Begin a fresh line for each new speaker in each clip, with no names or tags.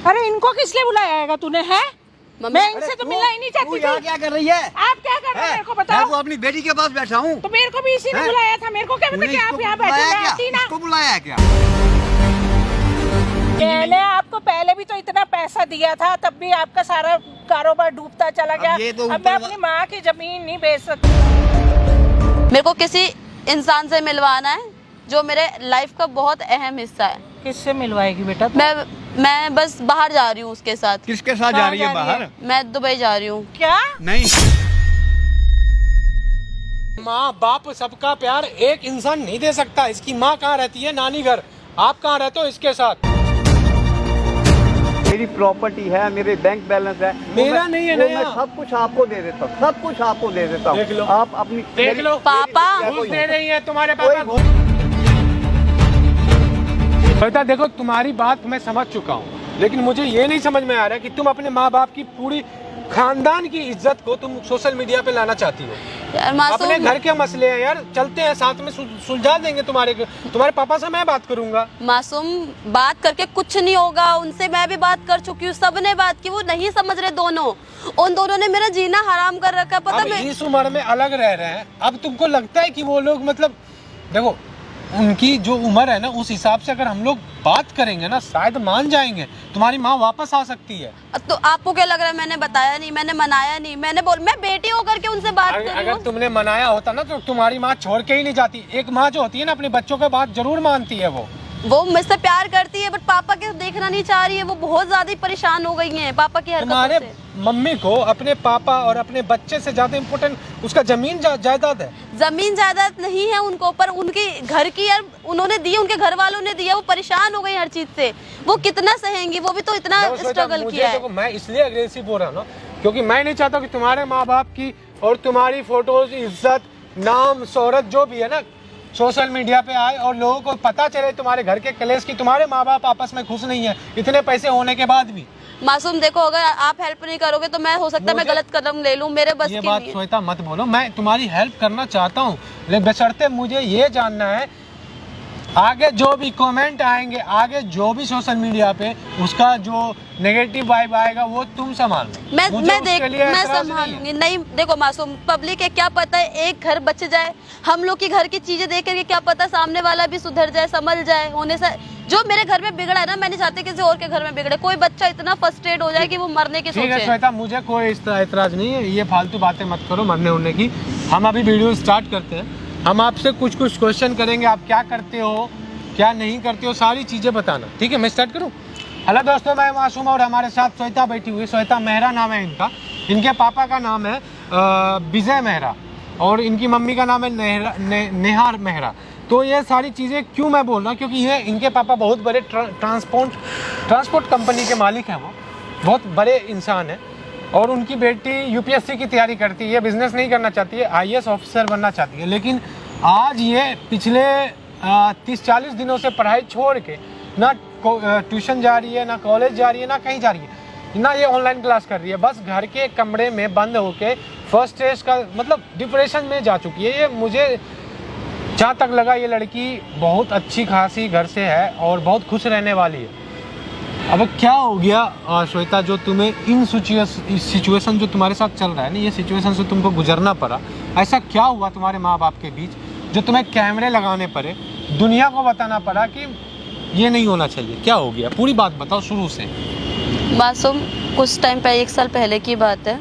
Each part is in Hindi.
अरे इनको किस लिए बुलाया तूने है? मैं इनसे तो मिलना ही नहीं चाहती थी।
क्या कर रही है?
आप क्या कर रहे हैं मेरे को बताओ।
मैं तो अपनी बेटी के पास बैठा हूँ।
तो मेरे को भी इसी ने बुलाया था। मेरे को क्या पता कि आप यहाँ बैठे? मैं आती ना।
इसको बुलाया है क्या?
मैंने आपको पहले भी तो इतना पैसा दिया था, तब भी आपका सारा कारोबार डूबता चला गया। अब मैं अपनी माँ की जमीन नहीं बेच सकती।
मेरे को किसी इंसान से मिलवाना है जो मेरे लाइफ का बहुत अहम हिस्सा है।
किससे मिलवाएगी बेटा?
मैं बस बाहर जा रही हूँ उसके साथ।
किसके साथ जा रही है बाहर?
मैं दुबई जा रही हूँ।
क्या?
नहीं,
माँ बाप सबका प्यार एक इंसान नहीं दे सकता। इसकी माँ कहाँ रहती है? नानी घर। आप कहाँ रहते हो इसके साथ?
मेरी प्रॉपर्टी है, मेरे बैंक बैलेंस है,
मेरा नहीं है ना।
मैं सब कुछ आपको दे देता हूँ, सब कुछ आपको दे देता हूँ।
देख लो।
आप अपनी
देख लो
पापा
घूस दे रही है तुम्हारे पापा। बेटा देखो, तुम्हारी बात मैं समझ चुका हूँ, लेकिन मुझे ये नहीं समझ में आ रहा है कि तुम अपने माँ बाप की पूरी खानदान की इज्जत को तुम सोशल मीडिया पे लाना चाहती हो।
यार मासूम,
अपने घर के मसले हैं यार, चलते हैं साथ में, सुलझा देंगे। तुम्हारे पापा से मैं बात करूंगा।
मासूम बात करके कुछ नहीं होगा। उनसे मैं भी बात कर चुकी हूँ, सबने बात की, वो नहीं समझ रहे दोनों। उन दोनों ने मेरा जीना हराम कर रखा है, पता है।
इस उम्र में अलग रह रहे हैं, अब तुमको लगता है कि वो लोग मतलब देखो, उनकी जो उम्र है ना, उस हिसाब से अगर हम लोग बात करेंगे ना, शायद मान जाएंगे। तुम्हारी माँ वापस आ सकती है।
तो आपको क्या लग रहा है? मैंने बताया नहीं, मैंने मनाया नहीं, मैं बेटी होकर के उनसे बात कर रही
अगर
हूँ।
तुमने मनाया होता ना, तो तुम्हारी माँ छोड़ के ही नहीं जाती। एक माँ जो होती है ना, अपने बच्चों की बात जरूर मानती है। वो
मुझसे प्यार करती है, बट पापा के देखना नहीं चाह रही है। वो बहुत ज्यादा ही परेशान हो गई हैं पापा की हरकतों
तुम्हारे
से।
मम्मी को अपने पापा और अपने बच्चे से ज्यादा इम्पोर्टेंट उसका जमीन जायदाद है।
जमीन जायदाद नहीं है उनको, पर उनकी घर की यार उन्होंने दी, उनके घर वालों ने दिया। वो परेशान हो गई हर चीज से। वो कितना सहेंगी? वो भी तो इतना स्ट्रगल किया है।
मैं इसलिए अग्रेसिव हो रहा हूँ ना, क्योंकि मैं नहीं चाहता कि तुम्हारे माँ बाप की और तुम्हारी फोटोज, इज्जत, नाम, शोहरत जो भी है ना, सोशल मीडिया पे आए और लोगों को पता चले तुम्हारे घर के कलेश की तुम्हारे माँ बाप आपस में खुश नहीं है, इतने पैसे होने के बाद भी।
मासूम देखो, अगर आप हेल्प नहीं करोगे तो मैं हो सकता है मैं गलत कदम ले लूं। मेरे बस
ये
की
बात
नहीं है।
श्वेता मत बोलो, मैं तुम्हारी हेल्प करना चाहता हूँ, लेकिन बशर्ते मुझे ये जानना है आगे जो भी कमेंट आएंगे, आगे जो भी सोशल मीडिया पे उसका जो नेगेटिव वाइब आएगा वो तुम संभालो।
मैं संभालूंगी। नहीं देखो मासूम, पब्लिक है, क्या पता है एक घर बच जाए। हम लोग की घर की चीजें देख करके क्या पता सामने वाला भी सुधर जाए, संभल जाए। होने से जो मेरे घर में बिगड़ा है ना, मैं नहीं चाहती किसी और के घर में बिगड़े। कोई बच्चा इतना फ्रस्ट्रेट हो जाए कि वो मरने की सोचे।
ठीक है श्वेता, मुझे कोई इतराज नहीं है, ये फालतू बातें मत करो मरने उड़ने की। हम अभी वीडियो स्टार्ट करते हैं। हम आपसे कुछ क्वेश्चन करेंगे, आप क्या करते हो, क्या नहीं करते हो, सारी चीजें बताना। ठीक है, मैं स्टार्ट करूँ? हेलो दोस्तों, मैं मासूम और हमारे साथ श्वेता बैठी हुई। श्वेता मेहरा नाम है इनका। इनके पापा का नाम है विजय मेहरा और इनकी मम्मी का नाम है नेहार मेहरा। तो ये सारी चीज़ें क्यों मैं बोल रहा हूँ, क्योंकि ये इनके पापा बहुत बड़े ट्रांसपोर्ट कंपनी के मालिक हैं। वो बहुत बड़े इंसान हैं और उनकी बेटी यूपीएससी की तैयारी करती है। ये बिजनेस नहीं करना चाहती है, आईएएस ऑफिसर बनना चाहती है। लेकिन आज ये पिछले 30-40 दिनों से पढ़ाई छोड़ के ना ट्यूशन जा रही है, ना कॉलेज जा रही है, ना कहीं जा रही है, ना ये ऑनलाइन क्लास कर रही है। बस घर के कमरे में बंद होके फर्स्ट स्टेज का मतलब डिप्रेशन में जा चुकी है। ये मुझे जहाँ तक लगा ये लड़की बहुत अच्छी खासी घर से है और बहुत खुश रहने वाली है। अब क्या हो गया श्वेता, जो तुम्हें इन सिचुएशन जो तुम्हारे साथ चल रहा है ना, ये सिचुएशन से तुमको गुजरना पड़ा? ऐसा क्या हुआ तुम्हारे माँ बाप के बीच जो तुम्हें कैमरे लगाने पड़े, दुनिया को बताना पड़ा कि ये नहीं होना चाहिए? क्या हो गया, पूरी बात बताओ शुरू से।
मासूम, कुछ टाइम पहले, 1 साल पहले की बात है।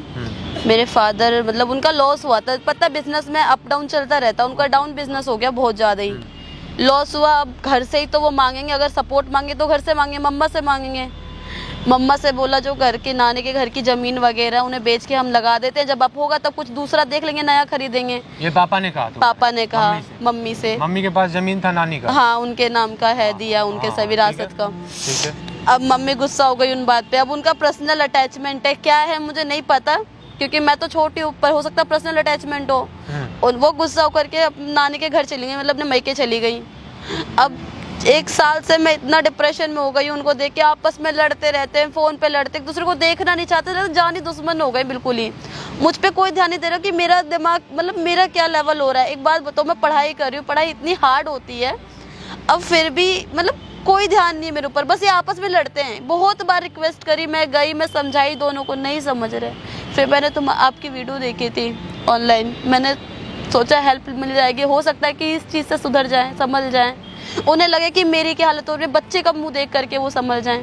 मेरे फादर मतलब उनका लॉस हुआ था। पता बिजनेस में अप डाउन चलता रहता है, उनका डाउन बिजनेस हो गया बहुत ज़्यादा ही। लॉस हुआ। अब घर से ही तो वो मांगेंगे, अगर सपोर्ट मांगे तो घर से मांगे, मम्मा से मांगेंगे। मम्मा से बोला जो घर के नानी के घर की ज़मीन वगैरह उन्हें बेच के हम लगा देते हैं, जब अप होगा तब कुछ दूसरा देख लेंगे, नया खरीदेंगे।
ये पापा ने कहा?
पापा ने कहा मम्मी से।
मम्मी के पास जमीन था नानी का?
हाँ, उनके नाम का है, दिया उनके सभी विरासत का।
ठीक है।
अब मम्मी गुस्सा हो गई उन बात पे। अब उनका पर्सनल अटैचमेंट है, क्या है मुझे नहीं पता, क्योंकि मैं तो छोटी हूँ, पर हो सकता है पर्सनल अटैचमेंट हो। और वो गुस्सा होकर के नानी के घर चली गई, मतलब अपने मायके चली गई। अब 1 साल से मैं इतना डिप्रेशन में हो गई, उनको देख के आपस में लड़ते रहते हैं, फ़ोन पे लड़ते, एक दूसरे को देखना नहीं चाहते, जानी दुश्मन हो गए बिल्कुल ही। मुझ पे कोई ध्यान नहीं दे रहा कि मेरा दिमाग मतलब मेरा क्या लेवल हो रहा है। एक बात बताओ, मैं पढ़ाई कर रही हूँ, पढ़ाई इतनी हार्ड होती है, अब फिर भी मतलब कोई ध्यान नहीं है मेरे ऊपर, बस ये आपस में लड़ते हैं। बहुत बार रिक्वेस्ट करी, मैं गई, मैं समझाई, दोनों को नहीं समझ रहे। फिर मैंने आपकी वीडियो देखी थी ऑनलाइन, मैंने सोचा हेल्प मिल जाएगी, हो सकता है कि इस चीज़ से सुधर जाएं, समझ जाएं। उन्हें लगे कि मेरी क्या हालत हो रही है, बच्चे का मुंह देख करके वो समझ जाएं।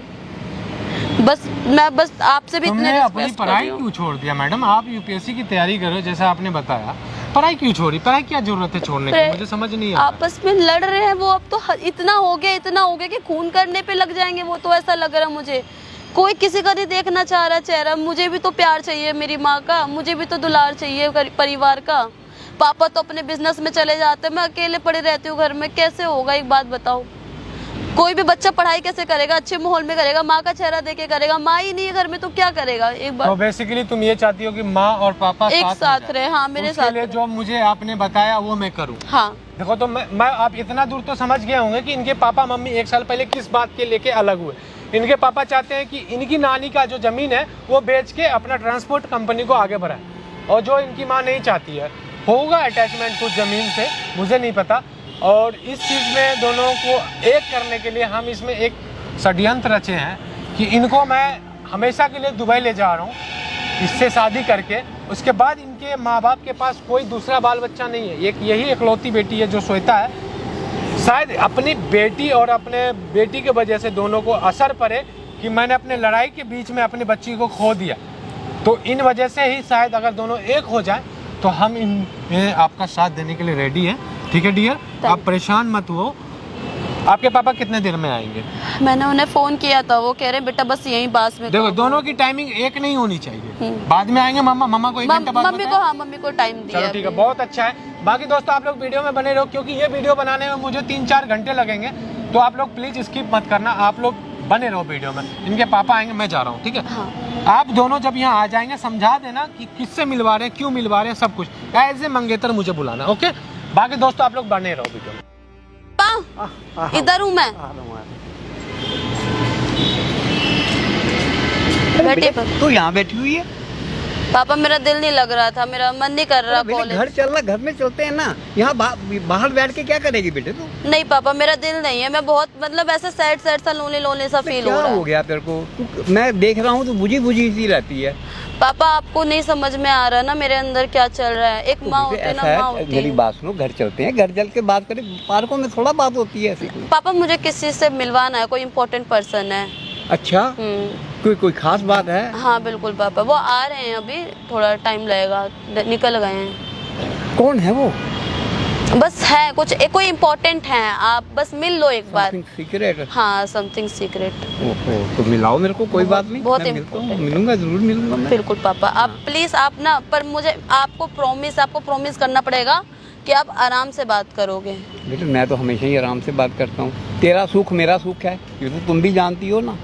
मैं बस आपसे भी
तुमने अपनी पढ़ाई क्यों छोड़ दिया मैडम? आप यूपीएससी की तैयारी करो जैसा आपने बताया, पढ़ाई क्यों छोड़ी? पढ़ाई क्या जरूरत है छोड़ने की? मुझे समझ नहीं आ रहा।
आपस में लड़ रहे हैं वो, अब तो इतना हो गया कि खून करने पे लग जाएंगे वो, तो ऐसा लग रहा है मुझे। कोई किसी का नहीं देखना चाह रहा चेहरा। मुझे भी तो प्यार चाहिए मेरी माँ का, मुझे भी तो दुलार चाहिए परिवार का। पापा तो अपने बिजनेस में चले जाते हैं, मैं अकेले पड़ी रहती हूँ घर में, कैसे होगा एक बात बताओ? कोई भी बच्चा पढ़ाई कैसे करेगा? अच्छे माहौल में करेगा, माँ का चेहरा देख के करेगा। माँ ही नहीं है घर में तो क्या करेगा? एक बार
तो बेसिकली तुम ये चाहती हो कि माँ और पापा
एक साथ रहे। हाँ, मेरे साथ
रहे। जो मुझे आपने बताया वो मैं करूँ।
हाँ
देखो, तो मैं आप इतना दूर तो समझ गए होंगे कि इनके पापा मम्मी 1 साल पहले किस बात के लेके अलग हुए। इनके पापा चाहते हैं कि इनकी नानी का जो जमीन है वो बेच के अपना ट्रांसपोर्ट कंपनी को आगे बढ़ाए, और जो इनकी माँ नहीं चाहती है। होगा अटैचमेंट कुछ जमीन से, मुझे नहीं पता। और इस चीज़ में दोनों को एक करने के लिए हम इसमें एक षड्यंत्र रचे हैं कि इनको मैं हमेशा के लिए दुबई ले जा रहा हूँ, इससे शादी करके। उसके बाद इनके माँ बाप के पास कोई दूसरा बाल बच्चा नहीं है, एक यही इकलौती बेटी है जो श्वेता है। शायद अपनी बेटी और अपने बेटी के वजह से दोनों को असर पड़े कि मैंने अपने लड़ाई के बीच में अपनी बच्ची को खो दिया। तो इन वजह से ही शायद अगर दोनों एक हो जाए तो हम इनमें आपका साथ देने के लिए रेडी हैं। ठीक है डियर, आप परेशान मत हो। आपके पापा कितने देर में आएंगे?
मैंने उन्हें फोन किया था, वो कह रहे बेटा बस यहीं पास में।
देखो, दोनों की टाइमिंग एक नहीं होनी चाहिए। बाद में आएंगे मम्मा को 1 घंटा बाद
मम्मी को, हाँ मम्मी को टाइम दिया।
चलो ठीक है, बहुत अच्छा है। बाकी दोस्तों आप लोग वीडियो में बने रहो, क्योंकि ये वीडियो बनाने में मुझे 3-4 घंटे लगेंगे। तो आप लोग प्लीज स्किप मत करना, आप लोग बने रहो वीडियो में। इनके पापा आएंगे, मैं जा रहा हूँ, ठीक है?
हाँ।
आप दोनों जब यहाँ आ जाएंगे समझा देना कि किससे मिलवा रहे हैं, क्यों मिलवा रहे हैं, सब कुछ। एज ए मंगेतर मुझे बुलाना, ओके? बाकी दोस्तों आप लोग बने रहो वीडियो में।
इधर हूँ मैं, बैठे पर।
तू यहाँ बैठी हुई है?
पापा मेरा दिल नहीं लग रहा था, मेरा मन नहीं कर रहा कॉलेज।
घर चलना, घर में चलते हैं ना। यहाँ बाहर बैठ के क्या करेगी बेटे तू?
नहीं पापा, मेरा दिल नहीं है। मैं बहुत मतलब ऐसा सैड सा लोनली सा फील हो रहा है।
क्या हो गया तेरे को? मैं देख रहा हूँ तो बुझी सी रहती है।
पापा आपको नहीं समझ में आ रहा ना मेरे अंदर क्या चल रहा है। एक माँ होती है ना, माँ होती है।
मेरी बात सुनो, घर चलते हैं, घर चल के बात करें। पार्कों में थोड़ा बात होती है ऐसी।
पापा मुझे किसी से मिलवाना है, कोई इम्पोर्टेंट पर्सन है।
अच्छा, कोई खास बात है?
हाँ बिल्कुल पापा, वो आ रहे हैं अभी, थोड़ा टाइम लगेगा, निकल गए हैं।
कौन है वो?
बस है कुछ, कोई इम्पोर्टेंट है, आप बस मिल लो एक बार।
सीक्रेट?
हाँ समथिंग सीक्रेट।
तो मिलाओ मेरे को, कोई बात नहीं।
बहुत
मिलूंगा, जरूर मिलूंगा मैं।
बिल्कुल पापा, आप प्लीज आप ना, पर मुझे आपको प्रॉमिस करना पड़ेगा कि आप आराम से बात करोगे।
बेटे मैं तो हमेशा ही आराम से बात करता हूँ। तेरा सुख मेरा सुख है, ये तो तुम भी जानती हो ना।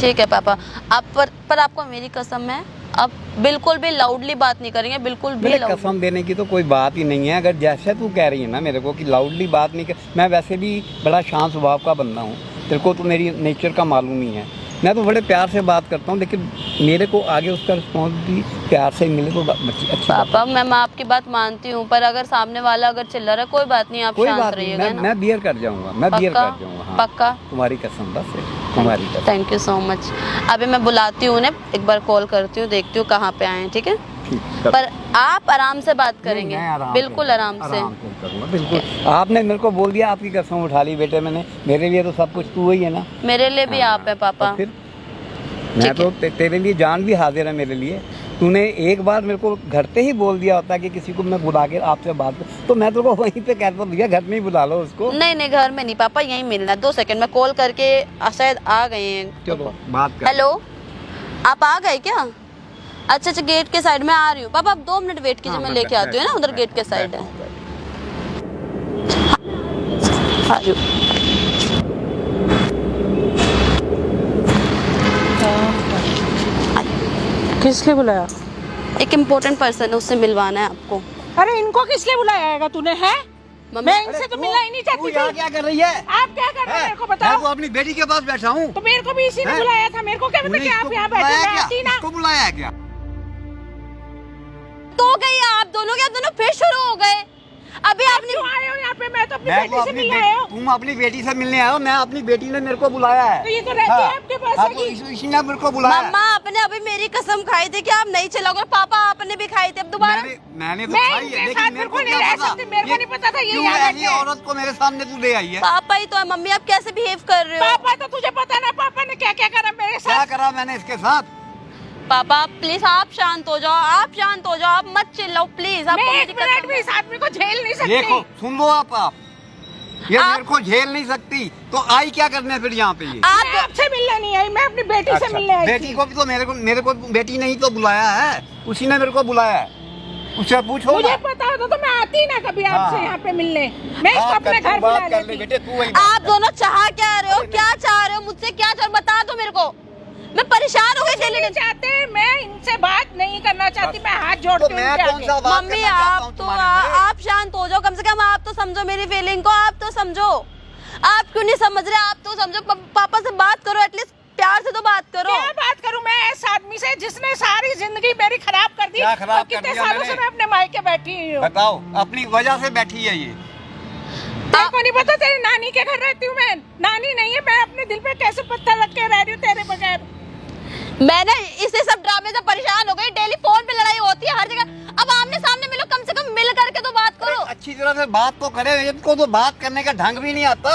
ठीक है पापा, आप पर आपको मेरी कसम है, आप बिल्कुल भी लाउडली बात नहीं करेंगे, बिल्कुल भी।
कसम देने की तो कोई बात ही नहीं है। अगर जैसे तू कह रही है ना मेरे को कि लाउडली बात नहीं कर, मैं वैसे भी बड़ा शांत स्वभाव का बंदा हूँ। तेरे को तो मेरी नेचर का मालूम ही है। मैं तो बड़े प्यार से बात करता हूँ, लेकिन मेरे को आगे उसका रिस्पॉन्स भी प्यार से मिले तो अच्छी।
पापा मैं आपकी बात मानती हूँ, पर अगर सामने वाला अगर चिल्ला रहा है, कोई बात नहीं, आप शांत रहिएगा ना।
मैं बियर कर जाऊंगा, मैं बियर कर जाऊंगा। हाँ,
पक्का?
तुम्हारी कसम, बस तुम्हारी कसम।
Thank you so much. अभी मैं बुलाती हूँ उन्हें, एक बार कॉल करती हूँ, देखती हूँ कहाँ पे आए हैं, ठीक है? पर आप आराम से बात करेंगे, बिल्कुल आराम से।
बिल्कुल, आपने मेरे को बोल दिया, आपकी कसम उठा ली बेटे मैंने। मेरे लिए तो सब कुछ तू ही है ना।
मेरे लिए भी आप है पापा।
फिर मैं तो तेरे लिए जान भी हाजिर है मेरे लिए। तूने एक बार मेरे को घर पे ही बोल दिया होता कि किसी को मैं बुला के आपसे बात कर, तो मैं तेरे को वहीं पे कहता भैया घर में ही बुला लो उसको।
नहीं घर में नहीं पापा, यहीं मिलना है। 2 सेकंड में कॉल करके शायद आ गए हैं।
चलो बात कर।
हेलो, आप आ गए क्या? अच्छा गेट के साइड में आ रही हूँ। पापा आप 2 मिनट वेट कीजिए, मैं लेके आती हूँ ना, उधर गेट के साइड है। आ रही हूँ।
किस लिए बुलाया?
एक इम्पोर्टेंट पर्सन है, उससे मिलवाना है आपको।
अरे इनको किस लिए बुलाया तूने? है मैं इनसे तो मिलना ही नहीं चाहती थी।
क्या कर रही है?
आप क्या कर रहे हैं मेरे को बताओ।
मैं तो अपनी बेटी के पास बैठा हूँ।
तो मेरे को भी इसी ने बुलाया था। मेरे को क्या पता कि आप यहाँ बैठे? मैं आती ना।
इसको बुलाया है क्या?
तो गई आप दोनों, क्या दोनों फिर शुरू हो गए? अभी आपने
क्यों आए हो यहाँ पे? मैं तो अपनी
मैं तो
बेटी से
अपनी
मिलने आया हूँ।
तुम अपनी बेटी से मिलने आए हो, मैं अपनी बेटी ने मेरे को बुलाया है।
तो ये तो रहती है आपके पास
हाँ,
है
तो
कि-
इसी ने मेरे को बुलाया है।
मम्मा आपने अभी मेरी कसम खाई थी कि आप नहीं चलाओगे, पापा आपने भी खाई थी, अब दोबारा
मैंने तो
मैं
खाई है,
इनके
लेकिन
साथ
मेरे को
बिल्कुल
क्या
नहीं रह
पता
सकती, मेरे को नहीं पता था ये
क्यों
यहाँ
ऐसी
बैठे हैं।
औरत को मेरे सामने तू ले आई है।
पापा ही तो है। मम्मी आप कैसे बिहेव कर रहे हो?
पापा तो तुझे पता ना पापा ने क्या क्या करा मेरे
क्या
साथ।
करा मैंने इसके साथ?
पापा प्लीज आप शांत हो जाओ, आप शांत हो जाओ, आप मत चिल्लाओ प्लीज।
मैं
आपको
एक
मेरी
मिनट
कसम
भी इस आदमी को झेल नहीं
देखो
सकती।
सुन लो आप ये मेरे को झेल नहीं सकती तो आई क्या करने फिर यहाँ पे ये?
मैं आपसे मिलने नहीं आई, मैं अपनी बेटी से मिलने आई
बेटी
थी।
को भी तो मेरे को बेटी नहीं तो बुलाया है, उसी ने मेरे को बुलाया है, उससे पूछो
मुझे
ना।
पता होता तो मैं आती ना कभी आपसे
हाँ।
यहाँ पे मिलने। मैं इसको
बात
अपने
कर, तू
घर बुला
बात कर ले
लेती।
बेटे, तू वही
आप दोनों चाह क्या रहे हो? क्या चाह रहे हो मुझसे? क्या चाह बता दो मेरे को, मैं परेशान हो गई डेली
नहीं चाहते, मैं इनसे बात नहीं करना चाहती, मैं हाथ जोड़ती
तो
हूँ
मैं
इनके
कौन
आगे।
सा बात
मम्मी
करना चाहता हूँ
आप तो
तुम्हारे से?
आप शांत हो जाओ, कम से कम आप तो समझो मेरी फीलिंग को, आप तो समझो। आप क्यों नहीं समझ रहे? आप तो समझो, पापा से बात करो, एटलीस्ट प्यार से तो बात करो।
क्या बात करूं मैं इस आदमी से जिसने सारी जिंदगी मेरी खराब कर दी?
क्या खराब
और
कर
कितने
दिया
सालों से
मैंने?
मैं अपने मायके बैठी हुई हूँ।
बताओ, अपनी वजह से बैठी है ये।
तेरे को नहीं पता तेरी नानी के घर रहती हूँ मैं? नानी नहीं है, मैं अपने दिल पे कैसे पत्थर रख के रह रही हूँ तेरे बगैर।
मैंने इसे सब ड्रामे से परेशान हो गई, डेली फोन पे लड़ाई होती है हर जगह। अब आमने सामने मिलो, कम से कम मिल करके तो बात करो।
अच्छी तरह से बात तो करे, इनको तो बात करने का ढंग भी नहीं आता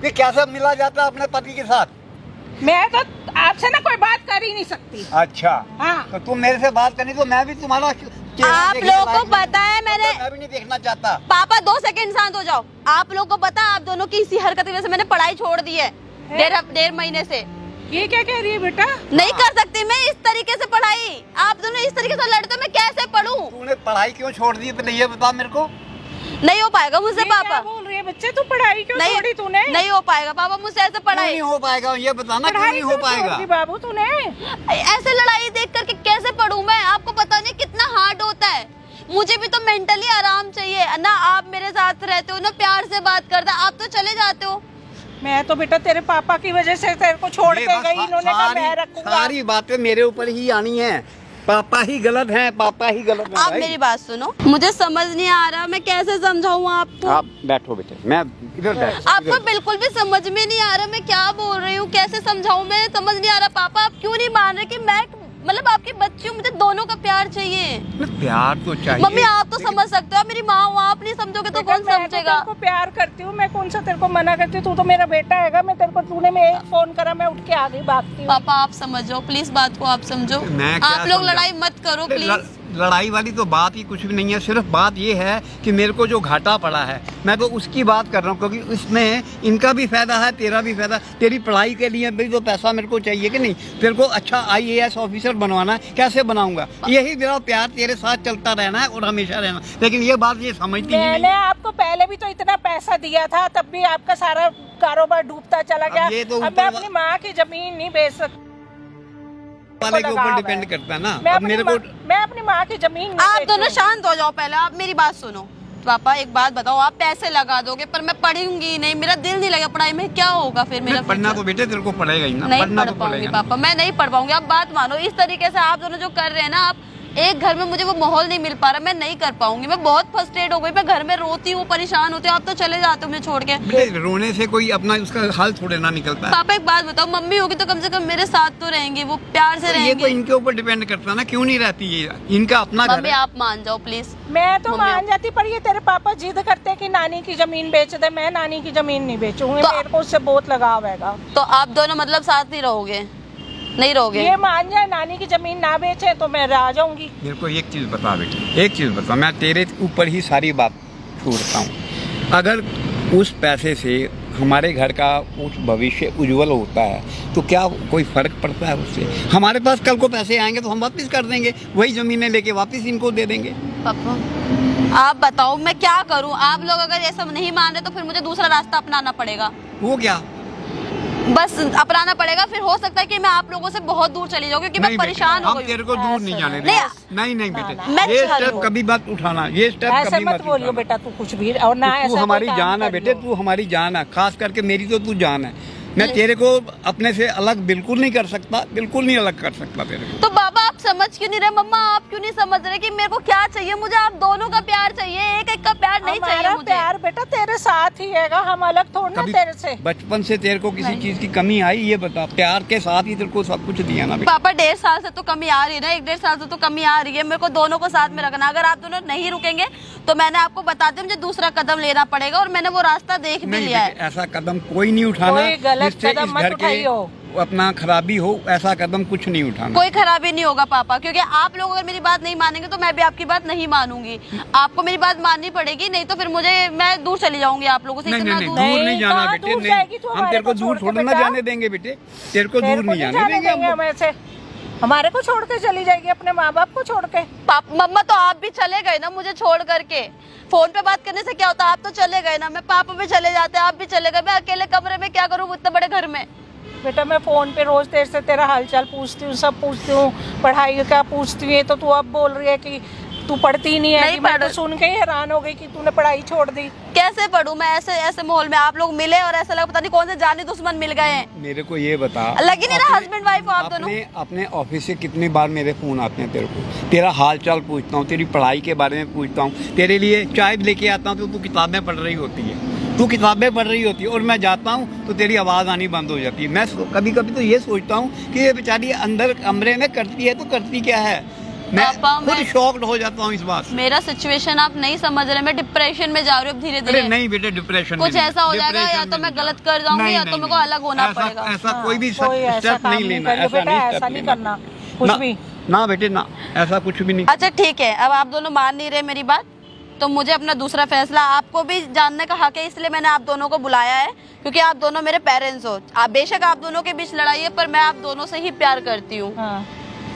कि कैसे मिला जाता अपने पति के साथ।
मैं तो आपसे ना कोई बात कर ही नहीं सकती।
अच्छा
हाँ।
तो तुम मेरे से बात करनी तो मैं भी तुम्हारा चेहरा
आप
देखने
लोगों को
लायक नहीं।
पता है मैंने
मैं भी नहीं देखना चाहता।
पापा 2 सेकंड शांत हो जाओ। आप लोगों को पता है आप दोनों की इसी हरकत की वजह से मैंने पढ़ाई छोड़ दी है 1.5 महीने से।
ये क्या कह रही है बेटा?
नहीं कर सकती मैं इस तरीके से पढ़ाई। आप दोनों इस तरीके से लड़ते हो, मैं कैसे पढ़ूं?
तूने पढ़ाई क्यों छोड़ दी पहले ये बता मेरे को।
नहीं हो पाएगा मुझसे
ये क्या
पापा।
बोल रही है बच्चे? तू पढ़ाई क्यों
नहीं
छोड़ी तूने?
नहीं हो पाएगा पापा मुझसे ऐसे
क्यों
पढ़ाई।
नहीं हो पाएगा ये बताना, क्यों
पढ़ाई
नहीं हो
क्यों
पाएगा?
छोड़ दी बाबू तूने?
ऐसे लड़ाई देख करके कैसे पढ़ूं मैं? आपको पता नहीं कितना हार्ड होता है। मुझे भी तो मेंटली आराम चाहिए ना। आप मेरे साथ रहते हो ना, प्यार से बात करते, आप तो चले जाते हो।
मैं तो बेटा तेरे पापा की वजह से तेरे को छोड़
ये
के
बस
गई, इन्होंने कहा मैं रखूंगा।
सारी बातें मेरे ऊपर ही आनी है। पापा ही गलत हैं, पापा ही गलत हैं।
आप
भाई।
मेरी बात सुनो, मुझे समझ नहीं आ रहा मैं कैसे समझाऊं आपको।
आप बैठो बेटे, मैं इधर बैठ।
आपको बिल्कुल भी समझ में नहीं आ रहा मैं क्या बोल रही हूँ, कैसे समझाऊं मैं समझ नहीं आ रहा। पापा आप क्यों नहीं मान रहे कि मैं मतलब आपकी बच्ची हूँ, मुझे दोनों का प्यार चाहिए।
प्यार तो चाहिए।
मम्मी आप तो समझ सकते हो, आप मेरी माँ हो, आप नहीं समझोगे तो कौन
मैं तो
समझेगा?
तेरे को प्यार करती हूँ, मैं कौन सा तेरे को मना करती हूँ? तू तो मेरा बेटा हैगा। मैं तेरे को तूने मैं एक फोन करा, मैं उठ के आ गई भागती हूँ।
पापा आप समझो प्लीज, बात को आप समझो।
मैं क्या
आप लोग
समझाऊं?
लड़ाई मत करो प्लीज।
लड़ाई वाली तो बात ही कुछ भी नहीं है। सिर्फ बात ये है कि मेरे को जो घाटा पड़ा है मैं तो उसकी बात कर रहा हूँ, क्योंकि इसमें इनका भी फायदा है, तेरा भी फायदा। तेरी पढ़ाई के लिए भी तो पैसा मेरे को चाहिए कि नहीं? तेरे को अच्छा IAS ऑफिसर बनवाना है, कैसे बनाऊंगा? यही मेरा प्यार तेरे साथ चलता रहना है और हमेशा रहना। लेकिन ये बात ये समझती ही
मैंने
नहीं।
आपको पहले भी तो इतना पैसा दिया था, तब भी आपका सारा कारोबार डूबता चला
अब
गया।
ये तो
अब मैं
ऊपर
अपनी माँ की जमीन नहीं बेच सकती।
वाले के ऊपर
लगाव
डिपेंड
है।
करता है ना।
मैं
अब
अपनी
मेरे को
मैं अपनी माँ की जमीन नहीं
आप दोनों
बेचूंगी।
शांत हो जाओ पहले, आप मेरी बात सुनो। पापा एक बात बताओ, आप पैसे लगा दोगे पर मैं पढ़ूंगी नहीं, मेरा दिल नहीं लगा पढ़ाई में, क्या होगा फिर मेरा
पढ़ना
future?
तो बेटे तेरे को पड़ेगा ही ना।
नहीं
पढ़ना
पढ़
तो
पाऊंगी
पड़ेगा।
पापा, मैं नहीं पढ़ पाऊंगी। आप बात मानो, इस तरीके से आप दोनों जो कर रहे हैं ना, आप एक घर में मुझे वो माहौल नहीं मिल पा रहा, मैं नहीं कर पाऊंगी। मैं बहुत फ्रस्ट्रेट हो गई, मैं घर में रोती हूँ, परेशान होती हूँ, आप तो चले जाते हो मुझे छोड़ के।
बेटे रोने से कोई अपना उसका हाल थोड़े ना निकलता है।
पापा एक बात बताओ, मम्मी होगी तो कम से कम मेरे साथ तो रहेंगी, वो प्यार से
तो ये तो
रहेंगी।
इनके ऊपर डिपेंड करता है ना, क्यों नहीं रहती ये? इनका अपना घर
मम्मी
है।
आप मान जाओ प्लीज।
मैं तो
मम्मी
मान जाती, पर ये तेरे पापा जिद करते कि नानी की जमीन बेच दे। मैं नानी की जमीन नहीं बेचूंगी,
तो-
मेरे को उससे बहुत लगाव हैगा।
तो आप दोनों मतलब साथ नहीं रहोगे? नहीं रहोगे?
ये मान जाए नानी की जमीन ना बेचे तो मैं आ जाऊंगी।
मेरे को एक चीज़ बता बेटी, एक चीज़ बता, मैं तेरे ऊपर ही सारी बात छोड़ता हूँ। अगर उस पैसे से हमारे घर का कुछ भविष्य उज्जवल होता है तो क्या कोई फ़र्क पड़ता है उससे? हमारे पास कल को पैसे आएंगे तो हम वापस कर देंगे, वही ज़मीनें लेके वापस इनको दे देंगे।
पापा आप बताओ मैं क्या करूं? आप लोग अगर ये सब नहीं मान रहे तो फिर मुझे दूसरा रास्ता अपनाना पड़ेगा।
वो क्या?
बस अपनाना पड़ेगा। फिर हो सकता है कि मैं आप लोगों से बहुत दूर चली जाऊँ, क्योंकि मैं
नहीं बेटे,
परेशान हो
हम
गई
तेरे
हूँ।
को दूर नहीं जाने
नहीं,
देंगे। नहीं नहीं बेटे,
मैं
ये
चाह रही
स्टेप
हूँ।
कभी मत उठाना, ये स्टेप
ऐसे
कभी
मत
मत
बोलियो
उठाना।
बेटा, तू कुछ भी और ना
तू
ऐसा
हमारी
कोई काम
जान है
करियो।
बेटे, तू हमारी जान है, खास करके मेरी तो तू जान है। मैं तेरे को अपने से अलग बिल्कुल नहीं कर सकता, बिल्कुल नहीं अलग कर सकता तेरे को।
तो बाबा आप समझ क्यों नहीं रहे? मम्मा आप क्यों नहीं समझ रहे कि मेरे को क्या चाहिए? मुझे आप दोनों का प्यार चाहिए, एक एक का प्यार नहीं चाहिए
हमारा
मुझे।
प्यार बेटा तेरे साथ ही है, हम अलग थोड़ी ना
कभी
तेरे से।
बचपन से तेरे को किसी चीज की कमी आई? ये बता, प्यार के साथ ही तेरे को सब कुछ दिया ना बेटा।
पापा 1.5 साल से तो कमी आ रही है ना, 1-1.5 साल से तो कमी आ रही है। मेरे को दोनों को साथ में रखना, अगर आप दोनों नहीं रुकेंगे तो मैंने आपको बता दिया मुझे दूसरा कदम लेना पड़ेगा, और मैंने वो रास्ता देख भी लिया है।
ऐसा कदम कोई नहीं उठाना
कोई गलत
जिससे
कदम
इस
मत
घर के
उठाइयो।
अपना खराबी हो, ऐसा कदम कुछ नहीं उठाना।
कोई खराबी नहीं होगा पापा, क्योंकि आप लोग अगर मेरी बात नहीं मानेंगे तो मैं भी आपकी बात नहीं मानूंगी। आपको मेरी बात माननी पड़ेगी, नहीं तो फिर मैं दूर चली जाऊंगी आप लोगों से।
नहीं
इतना
नहीं,
दूर
दूर नहीं जाना
कहाँ
बेटे,
दूर
नहीं।
जाएगी तू
हम
हमारे
तेरे को
को
दूर
छोड़ के
थोड़ा ना
बेटा?
जाने देंगे बेटे, तेरे को दूर नहीं जाने देंगे हम।
हमें से हमारे को छोड़ के चली जाएगी, अपने माँ बाप को छोड़ के।
मम्मा तो आप भी चले गए ना मुझे छोड़ करके। फोन पे बात करने से क्या होता, आप तो चले गए ना। मैं पापा भी चले जाते, आप भी चले गए, मैं अकेले कमरे में क्या करूँ इतने बड़े घर में?
बेटा मैं फोन पे रोज तेरे से तेरा हालचाल पूछती हूँ, सब पूछती हूँ, पढ़ाई का पूछती है, तो तू अब बोल रही है कि तू पढ़ती नहीं है।
नहीं
कि मैं तो
पढ़-
सुन के ही हैरान हो गई कि तूने पढ़ाई छोड़ दी।
कैसे पढ़ूं मैं ऐसे माहौल में? आप लोग मिले और ऐसा लगा पता नहीं कौन से जानी दुश्मन मिल गए हैं।
मेरे को ये बता,
लगी नहीं रहा हस्बैंड वाइफ हो आप दोनों?
अपने ऑफिस से कितनी बार मेरे फोन आते हैं तेरे को, तेरा हाल चाल पूछता हूँ, तेरी पढ़ाई के बारे में पूछता हूँ, तेरे लिए चाय लेके आता हूँ तो तू किताबें पढ़ रही होती है, तू किताबें पढ़ रही होती है, और मैं जाता हूँ तो तेरी आवाज़ आनी बंद हो जाती है। मैं कभी कभी तो ये सोचता हूँ कि ये बेचारी अंदर कमरे में करती है तो करती क्या है। मैं खुद शॉक्ड हो जाता हूँ इस बात से।
मेरा सिचुएशन आप नहीं समझ रहे, मैं डिप्रेशन में जा रही हूँ धीरे
अरे
धीरे।
नहीं बेटे, डिप्रेशन
कुछ ऐसा हो जाएगा, या तो मैं गलत कर जाऊंगी या तो मेरे को अलग होना पड़ेगा।
ऐसा कोई भी
कोई ऐसा
स्टेप
काम
नहीं लेना,
करियो बेटा, ऐसा नहीं करना कुछ भी।
ना बेटे ना, ऐसा कुछ भी नहीं।
अच्छा ठीक है, अब आप दोनों मान नहीं रहे मेरी बात, तो मुझे अपना दूसरा फैसला आपको भी जानने का हक है, इसलिए मैंने आप दोनों को बुलाया है, क्योंकि आप दोनों मेरे पेरेंट्स हो। आप बेशक आप दोनों के बीच लड़ाई है, पर मैं आप दोनों से ही प्यार करती हूँ।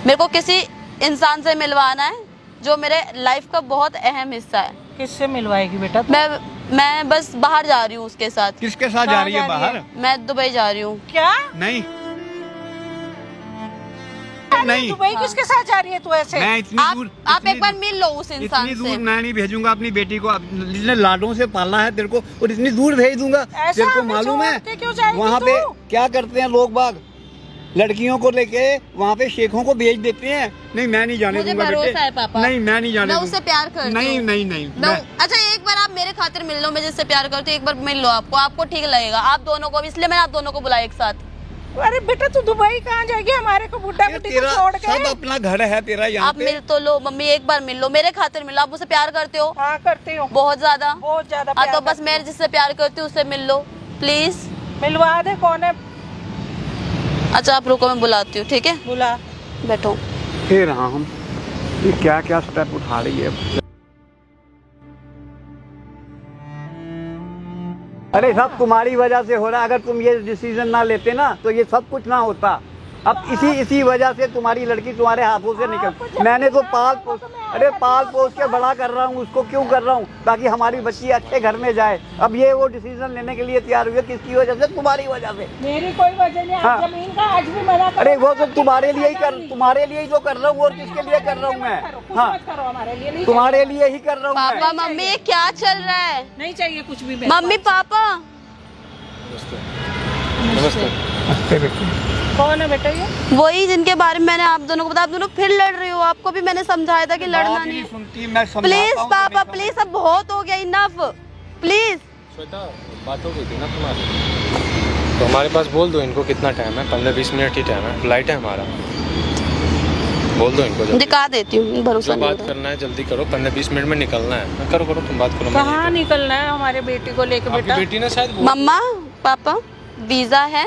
मेरे को किसी इंसान से मिलवाना है जो मेरे लाइफ का बहुत अहम हिस्सा है।
किससे मिलवाएगी बेटा?
मैं बस बाहर जा रही हूँ उसके साथ।
किसके साथ जा रही है बाहर?
मैं दुबई जा रही हूँ।
क्या?
नहीं नहीं,
दुबई किसके साथ जा रही है तू ऐसे?
मैं इतनी दूर,
आप एक बार मिल लो उस इंसान
इतनी
से।
दूर मैं नहीं भेजूंगा अपनी बेटी को, जिसने लाडों से पाला है तेरे को, और इतनी दूर भेज दूंगा? तेरे को मालूम है वहाँ पे क्या करते हैं लोग बाग? लड़कियों को लेके वहाँ पे शेखों को बेच देते हैं। नहीं मैं नहीं जाने दूंगा बेटे।
मुझे भरोसा है पापा।
नहीं मैं नहीं जाने
मैं
दूंगा।
उससे प्यार करती हूँ।
नहीं नहीं नहीं
अच्छा एक बार आप मेरे खातिर मिल लो, मैं जिससे प्यार करती हूँ, एक बार मिल लो, आपको ठीक लगेगा। आप दोनों को, इसलिए मैंने आप दोनों को बुलाया एक साथ।
अरे बेटा तू दुबई कहाँ जाएगी हमारे को बुढ़ा बुढ़ी को छोड़ के?
सब अपना घर है तेरा यहाँ
आप मिल तो लो मम्मी, एक बार मिल लो, मेरे खातिर मिलो। आप मुझसे प्यार करते हो?
हाँ करती हूँ,
बहुत ज्यादा।
बहुत ज्यादा।
तो बस मैं जिससे प्यार करती हूँ उससे मिल लो प्लीज।
मिलवा दे। कौन है?
अच्छा आप रुको, मैं बुलाती हूँ। ठीक है
बुला।
बैठो।
फिर हाँ हम ये क्या क्या स्टेप उठा रही है। अरे सब तुम्हारी वजह से हो रहा है। अगर तुम ये डिसीजन ना लेते ना तो ये सब कुछ ना होता। अब इसी वजह से तुम्हारी लड़की तुम्हारे हाथों से निकल। मैंने तो पाल पोस के बड़ा कर रहा हूँ उसको। क्यों कर रहा हूँ? ताकि हमारी बच्ची अच्छे घर में जाए। अब ये वो डिसीजन लेने के लिए तैयार हुई है, किसकी वजह से? तुम्हारी वजह से।
मेरी कोई वजह नहीं।
हाँ।
जमीन का आज भी मना करो।
अरे वो तो तुम्हारे लिए ही जो कर रहा हूँ, और किसके लिए कर रहा हूँ मैं? हाँ
हमारे लिए नहीं,
तुम्हारे लिए ही कर रहा हूँ मैं।
पापा मम्मी ये क्या चल रहा है?
नहीं चाहिए कुछ भी।
मम्मी पापा
कौन है बेटा ये?
वही जिनके बारे में मैंने आप दोनों को बताया। आप दोनों फिर लड़ रहे हो। आपको भी मैंने समझाया था कि लड़ना नहीं। प्लीज पापा प्लीज, अब बहुत हो गया, इनफ प्लीज।
श्वेता बात हो गई थी ना तुम्हारी, तो हमारे पास बोल दो इनको कितना टाइम है, 15-20 मिनट ही टाइम है, फ्लाइट है हमारा। बोल दो इनको जल्दी।
दिखा देती हूँ, भरोसा नहीं
बात
होता।
करना है जल्दी करो, 15-20 मिनट में निकलना है। करो तुम बात करो।
कहाँ निकलना है हमारे बेटी को लेके बेटा?
बेटी ने शायद
मम्मा पापा वीजा है।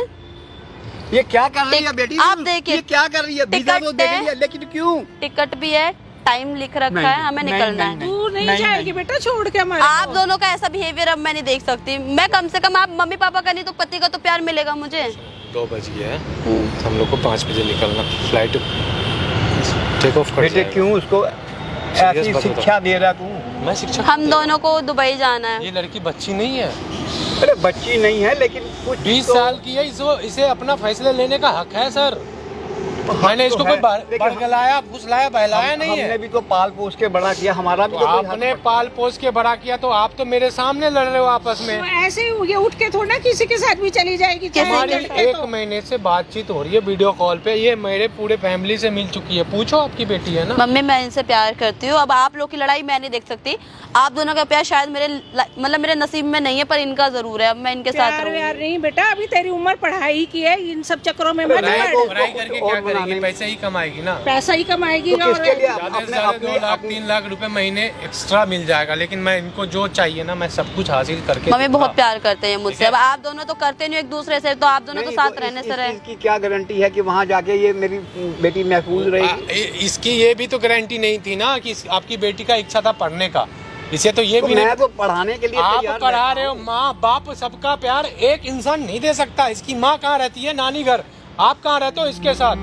ये क्या कर रही है बेटी?
आप देखिए,
ये क्या कर रही है? वीजा तो दे रही है, लेकिन क्यों?
टिकट भी है, टाइम लिख रखा है, हमें निकलना है।
तू नहीं जाएगी बेटा छोड़ के हमारे
आप दोनों का ऐसा बिहेवियर अब मैं नहीं देख सकती। मैं कम से कम, आप मम्मी पापा का नहीं तो पति का तो प्यार मिलेगा मुझे।
2 बज गया है, हम लोग को 5 बजे निकलना, फ्लाइट टेक ऑफ कर
बेटे
जाएगा।
क्यों उसको ऐसी शिक्षा दे रहा तू?
मैं शिक्षा
हम दोनों को दुबई जाना है।
ये लड़की बच्ची नहीं है।
अरे बच्ची नहीं है, लेकिन कुछ
20 साल की है, इसे अपना फैसला लेने का हक है सर। मैंने इसको कोई बरगलाया, फुसलाया, बहलाया नहीं है।
हमने भी तो पाल पोस के बड़ा किया, हमारा भी तो कोई
आपने पाल पोस के बड़ा किया, तो आप तो मेरे सामने लड़ रहे हो आपस में।
तो ऐसे ही ये उठ के थोड़ा ना किसी के साथ भी चली जाएगी।
हमारी 1 महीने से बातचीत हो रही है वीडियो कॉल पे, ये मेरे पूरे फैमिली से मिल चुकी है, पूछो आपकी बेटी है ना।
मम्मी मैं इनसे प्यार करती हूँ, अब आप लोग की लड़ाई मैं नहीं देख सकती। आप दोनों का प्यार शायद मेरे नसीब में नहीं है, पर इनका जरूर है। अब मैं इनके साथ रहूंगी।
यार नहीं बेटा, अभी तेरी उम्र पढ़ाई की है, इन सब चक्करों में मत
पढ़ाई
पड़।
करके क्या करेगी, पैसे ही कमाएगी ना।
पैसा ही कमाएगी
तो किसके लिए
ज्यादा से ज्यादा 2 लाख 3 लाख रुपए महीने एक्स्ट्रा मिल जाएगा, लेकिन मैं इनको जो चाहिए ना मैं सब कुछ हासिल करके
मम्मी बहुत प्यार करते हैं मुझसे। अब आप दोनों तो करते नहीं एक दूसरे से, तो आप दोनों तो साथ रहने से रहे।
इसकी क्या गारंटी है कि वहाँ जाके ये मेरी बेटी महफूज रहेगी?
इसकी ये भी तो गारंटी नहीं थी ना कि आपकी बेटी का इच्छा था पढ़ने का, इसे तो ये
तो
भी
मैं
नहीं।
तो पढ़ाने के लिए
आप
तैयार
पढ़ा
रहता
रहे हो,
हूँ।
माँ बाप सबका प्यार एक इंसान नहीं दे सकता। इसकी माँ कहाँ रहती है, नानी घर। आप कहाँ रहते हो इसके साथ?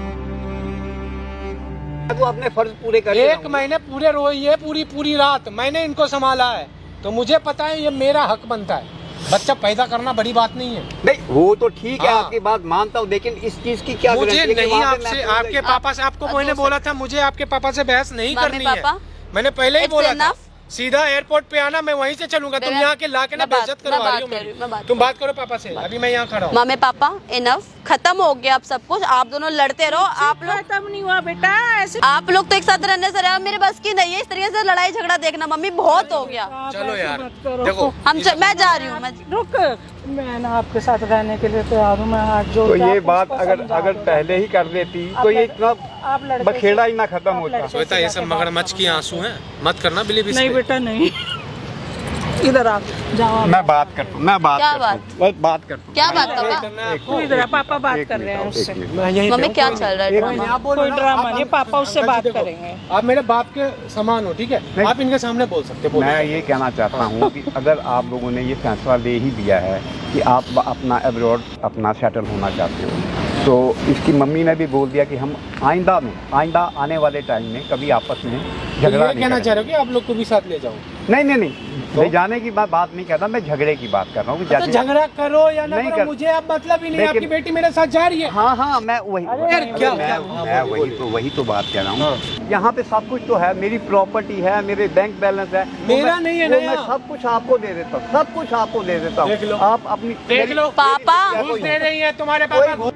मैं तो अपने फर्ज पूरे कर
1 महीने पूरे रोई है, पूरी रात मैंने इनको संभाला है, तो मुझे पता है ये मेरा हक बनता है। बच्चा पैदा करना बड़ी बात नहीं है।
नहीं वो तो ठीक है,
हाँ।
आपकी बात मानता हूँ, लेकिन इस चीज की क्या
मुझे
गारंटी है कि
नहीं,
वहाँ पे
आपसे
महफूज
आपके पापा से, आपको मैंने बोला था मुझे आपके पापा से बहस नहीं
मम्मी
करनी है।
पापा,
मैंने पहले ही
it's
बोला था,
enough।
सीधा एयरपोर्ट पे आना, मैं वहीं से चलूंगा। तुम यहाँ के लाके ना बेइज्जत करवा रही हो मेरी। तुम बात करो पापा से, अभी मैं यहाँ खड़ा हूँ।
मम्मी पापा इनफ, खत्म हो गया अब सब कुछ। आप दोनों लड़ते रहो। आप लोग
खत्म नहीं हुआ बेटा, ऐसे
आप लोग तो एक साथ रहने से रहे, मेरे बस की नहीं है इस तरीके से लड़ाई झगड़ा देखना। मम्मी बहुत हो गया,
चलो यार
मत करो।
देखो,
मैं जा रही हूँ। मैं
रुक, मैं ना आपके साथ रहने के लिए तैयार हूँ, मैं हाथ जोड़
तो
के
ये
आप
बात
उसको
अगर
समझा
अगर
दो।
पहले ही कर देती
आप
तो ये
लड़-
इतना
आप लड़के
बखेड़ा
से-
ही ना खत्म
आप
होता।
लड़के
श्वेता ये सब मगरमच्छ की आंसू हैं, मत करना बिलीव इस
नहीं
पे।
बेटा नहीं, इधर आप जाओ।
मैं बात करता हूँ, मैं बात
क्या
करता हूँ, बस बात करता हूँ।
क्या बात पापा?
तू इधर आ, पापा बात
एक
कर रहे हैं
मिनट,
उससे।
एक मिनट।
मैं यहीं
मम्मी
पे
क्या
हूँ,
चल रहा है ड्रामा?
आप बोलो
कोई
ना,
ड्रामा
आप-
नहीं, पापा उससे
अंकल जी
बात
देखो,
करेंगे।
आप मेरे बाप के समान हो, ठीक है?
नहीं।
आप इनके सामने बोल सकते हो।
मैं ये कहना चाहता हूँ कि अगर आप लोगों ने ये फैसला ले ही दिया है कि आप अपना अब्रॉड अपना सेटल होना चाहते हो, तो इसकी मम्मी ने भी बोल दिया कि हम आइंदा आने वाले टाइम में कभी आपस में झगड़ा
ये
नहीं
कहना
करेंगे।
चाह रहे हो कि आप लोग को भी साथ ले जाऊं?
नहीं ले जाने की बात नहीं करता, मैं झगड़े की बात कर रहा हूँ कि
तो
जैसे
झगड़ा करो या ना
नहीं
करो,
कर-
मुझे अब मतलब ही नहीं है।
लेकिन-
आपकी बेटी मेरे साथ जा रही है।
हाँ मैं वही
यार, क्या-
मैं वही तो बात कह रहा हूँ। यहाँ पे सब कुछ तो है, मेरी प्रॉपर्टी है, मेरे बैंक बैलेंस है, वो
मेरा
मैं-
नहीं है
वो
ना
मैं
यहाँ।
सब कुछ आपको दे देता हूँ, सब कुछ आपको दे देता
देख लो।
हूँ। आप अपनी
देख लो
पापा
घूस दे रही है तुम्हारे
कोई
पापा।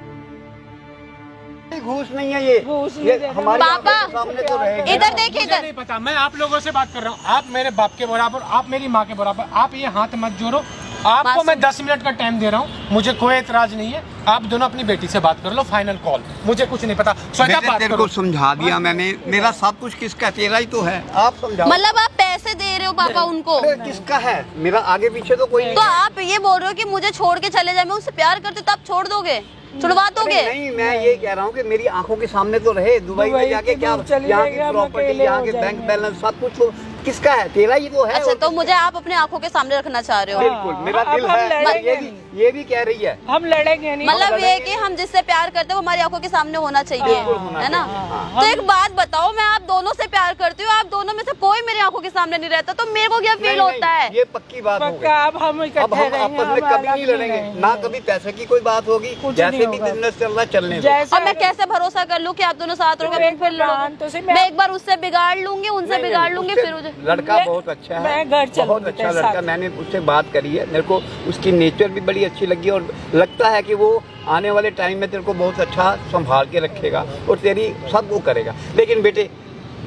घूस नहीं है ये,
घूस नहीं
ये
देना।
हमारे
पापा,
आंखों के सामने तो रहेगा।
इधर देखिए,
मुझे
इधर
नहीं पता, मैं आप लोगों से बात कर रहा हूँ। आप मेरे बाप के बराबर, आप मेरी माँ के बराबर, आप ये हाथ मत जोड़ो। आपको
मासूम।
मैं 10 मिनट का टाइम दे रहा हूँ, मुझे कोई एतराज नहीं है। आप दोनों अपनी बेटी से बात कर लो, फाइनल कॉल। मुझे कुछ नहीं पता। श्वेता
मैंने
बात
तेरे
करो।
को समझा दिया मैंने, मेरा सब कुछ किसका, तेरा ही तो है। आप समझाओ।
मतलब आप पैसे दे रहे हो पापा उनको,
अरे किसका है, मेरा आगे पीछे तो कोई
तो आप ये बोल रहे हो कि मुझे छोड़ के चले जाए? मैं उससे प्यार करती हूँ तो आप छोड़ दोगे, छुड़वा दोगे?
नहीं, मैं ये कह रहा हूँ कि मेरी आंखों के सामने तो रहे। दुबई में जाके क्या, यहाँ की प्रॉपर्टी, यहाँ के बैंक बैलेंस सब कुछ तो किसका है, तेरा ही तो है।
अच्छा, तो मुझे आप अपने आंखों के सामने रखना चाह रहे हो?
बिल्कुल, मेरा
अब
दिल
हम
है,
लड़ेंगे
ये भी कह रही है।
हम लड़ेंगे नहीं।
मतलब ये कि हम जिससे प्यार करते हैं वो हमारी आंखों के सामने होना चाहिए,
बिल्कुल होना
है ना?
चाहिए,
तो एक बात बताओ, मैं आप दोनों से प्यार करती हूँ, आप दोनों में से कोई मेरी आंखों के सामने नहीं रहता, तो मेरे को क्या फील होता है?
ये पक्की बात हो
पक्का
गई।
अब हम
अब
इकट्ठे
हम
रहेंगे,
आपस में
हम
कभी
अलग
नहीं लड़ेंगे, ना कभी पैसे की कोई बात होगी।
कुछ
जैसे
नहीं
भी
होगा।
बिजनेस चल रहा है चलने दो।
जैसे
और मैं कैसे भरोसा कर लूँ कि आप दोनों साथ रहोगे,
मेरे
फिर
प्लान तो
लड़ोगे?
सिर्फ
मैं एक बार उससे बिगाड़ लूंगी, उनसे
नहीं,
बिगाड़
नहीं,
लूंगी,
उससे
फिर मुझे
लड़का बहुत अच्छा है,
मैं घर चलूंगी
बहुत अच्छा
तेरे
लड़का।
साथ।
मैंने उससे बात करी है, मेरे को उसकी नेचर भी बड़ी अच्छी लगी और लगता है कि वो आने वाले टाइम में तेरे को बहुत अच्छा संभाल के रखेगा और तेरी सब वो करेगा। लेकिन बेटे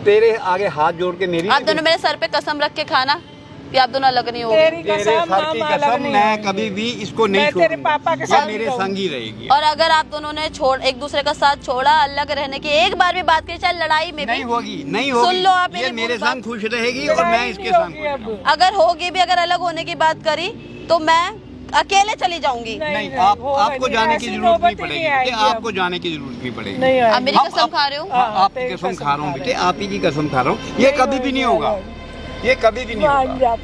तेरे आगे हाथ जोड़ के मेरी
आप दोनों मेरे सर पे कसम रख के खाना कि आप दोनों अलग नहीं होंगे।
तेरी
तेरे
कसम
सर की
हम अलग
कसम,
नहीं
मैं
होंगे।
कभी भी इसको नहीं
मैं तेरे
छोड़ूंगा।
पापा के
ये
साथ
मेरे
रहूंगी।
संग ही रहेगी।
और अगर आप दोनों ने एक दूसरे का साथ छोड़ा, अलग रहने की एक बार भी बात की, चाहे लड़ाई में भी,
नहीं होगी
सुन लो आप
ये
मेरी
मेरे
पूरी
संग खुश रहेगी और मैं इसके संग खुश रहूंगा।
अगर होगी भी, अगर अलग होने की बात करी तो मैं अकेले चली जाऊंगी।
नहीं,
होगा
आपको
नहीं,
जाने की
ऐसी
जरूरत नहीं
नौबत ही
पड़ेगी
आएगी
बेटे,
अब।
आपको जाने की जरूरत नहीं पड़ेगी।
नहीं
आप
आएगी।
मेरी कसम खा रहे हो?
आपकी
तेरी
कसम
कसम
खा रहा हूँ
खा
बेटे, आप ही की कसम खा रहा हूँ। ये कभी भी नहीं होगा, ये कभी भी नहीं
मान
होगा।
जा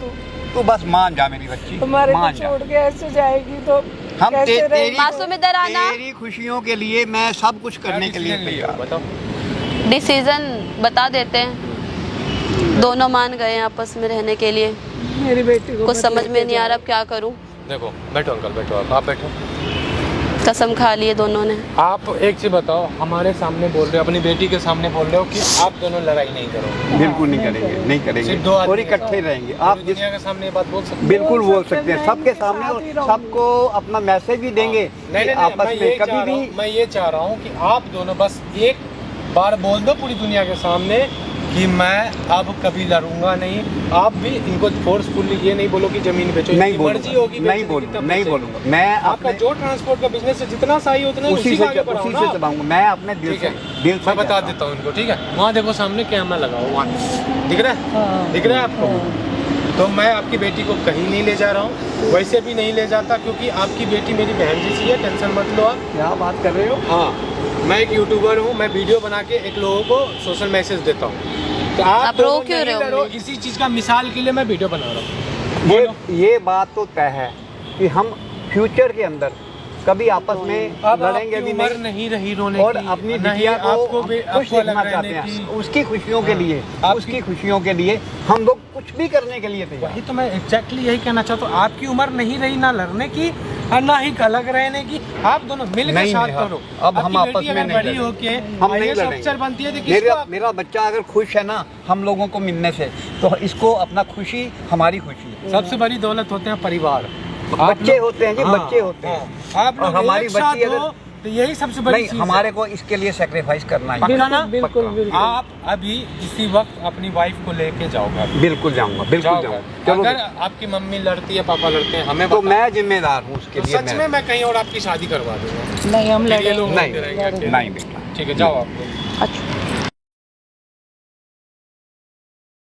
तू बस मान जा मेरी बच्ची,
तुम्हारे को
मान जा।
छोड़ के ऐसे जाएगी तो
हम
कैसे रहेगी?
तेरी
मासूम इधर आना।
तेरी खुशियों के लिए मैं सब कुछ करने के लिए तैयार।
बताओ।
डिसीजन बता देते हैं, दोनों मान गए हैं आपस में रहने के लिए।
मेरी बेटी को
कुछ
मत
समझ
लेके
में नहीं आ
जाओ।
रहा अब क्या करूं।
देखो बैठो अंकल, बैठो आप बैठो।
कसम खा ली है दोनों ने।
आप एक चीज बताओ, हमारे सामने बोल रहे हो, अपनी बेटी के सामने बोल रहे हो कि आप दोनों लड़ाई नहीं करो।
बिल्कुल नहीं करेंगे, नहीं करेंगे,
सिर्फ दो आदमी
और इकट्ठे रहेंगे। आप जिस
दुनिया के सामने ये बात बोल सकते
बिल्कुल बोल सकते हैं सबके सामने, और सबको अपना मैसेज भी देंगे
नहीं,
आपस में कभी भी।
मैं ये चाह रहा हूँ कि आप दोनों बस एक बार बोल दो पूरी दुनिया के सामने कि मैं अब कभी लड़ूंगा नहीं। आप भी इनको फोर्सफुली ये नहीं बोलो कि जमीन बेचो,
नहीं
मर्जी होगी,
नहीं बोलूंगा, नहीं बोलूंगा। मैं
आपका जो ट्रांसपोर्ट का बिजनेस है जितना सही है उतना
उसी
उसी
से
से आगे बढ़ाओ ना।
चलाऊंगा मैं अपने दिल
ठीक
से,
है,
दिल से
मैं बता
कहता हूं।
देता हूँ इनको, ठीक है। वहाँ देखो सामने कैमरा लगा हुआ, दिख रहा है, दिख रहा है आपको। तो मैं आपकी बेटी को कहीं नहीं ले जा रहा हूँ, वैसे भी नहीं ले जाता, क्योंकि आपकी बेटी मेरी बहन जैसी है, टेंशन मत लो आप।
क्या बात कर रहे हो?
हाँ, मैं एक यूट्यूबर हूँ, मैं वीडियो बना के एक लोगों को सोशल मैसेज देता हूँ। तो आप
रो क्यों रहे हो?
इसी चीज़ का मिसाल के लिए मैं वीडियो बना रहा हूँ।
ये बात तो तय है कि हम फ्यूचर के अंदर कभी आपस में
अब
लड़ेंगे
आपकी
भी
उम्र
नहीं,
नहीं रही रोने
और
की,
अपनी
नहीं
बिटिया को
आपको भी
खुश
आपको
देखना
अलग
चाहते
रहने
हैं।
की।
उसकी खुशियों के लिए,
आपकी-
उसकी खुशियों के लिए हम लोग कुछ भी करने के लिए तैयार।
वही तो मैं एग्जैक्टली यही कहना चाहता हूँ, आपकी उम्र नहीं रही ना लड़ने की और ना ही अलग रहने की। आप दोनों मिल के
नहीं,
साथ
नहीं,
करो।
अब हम
आपकी
आपस
बेटी
में
अगर
नहीं
बड़ी
लड़ेंगे।
होके
हम नहीं
IAS
लड़ेंगे।
अफसर बनती है तो किसको आप-
मेरा बच्चा अगर खुश है ना हम लोगों को मिलने से, तो इसको अपना खुशी हमारी खुशी है।
सबसे बड़ी दौलत होते हैं परिवार।
बच्चे होते हैं जी,
हाँ,
बच्चे होते हैं।
हाँ। आप
और
लोग
हमारी
एक साथ
बच्ची
हो,
अगर
तो यही सबसे बड़ी
नहीं,
चीज़
हमारे
है।
को इसके लिए सेक्रीफाइस करना है।
पक्का ना?
बिल्कुल, बिल्कुल।
आप अभी इसी वक्त अपनी वाइफ को लेके जाओगे?
बिल्कुल जाऊंगा, बिल्कुल
जाओगे।
जाऊंगा। चलो,
अगर आपकी मम्मी लड़ती है, पापा लड़ते हैं, हमें
तो
बता।
मैं जिम्मेदार हूँ उसके
तो
लिए।
सच में मैं कहीं और आपकी शादी करवा दूंगा।
नहीं, हम
फिर ये लोग
लड़ेंगे।
नहीं,
रोते रहेंगे अकेले।
नहीं बेटा।
ठीक है, जाओ आप लोग।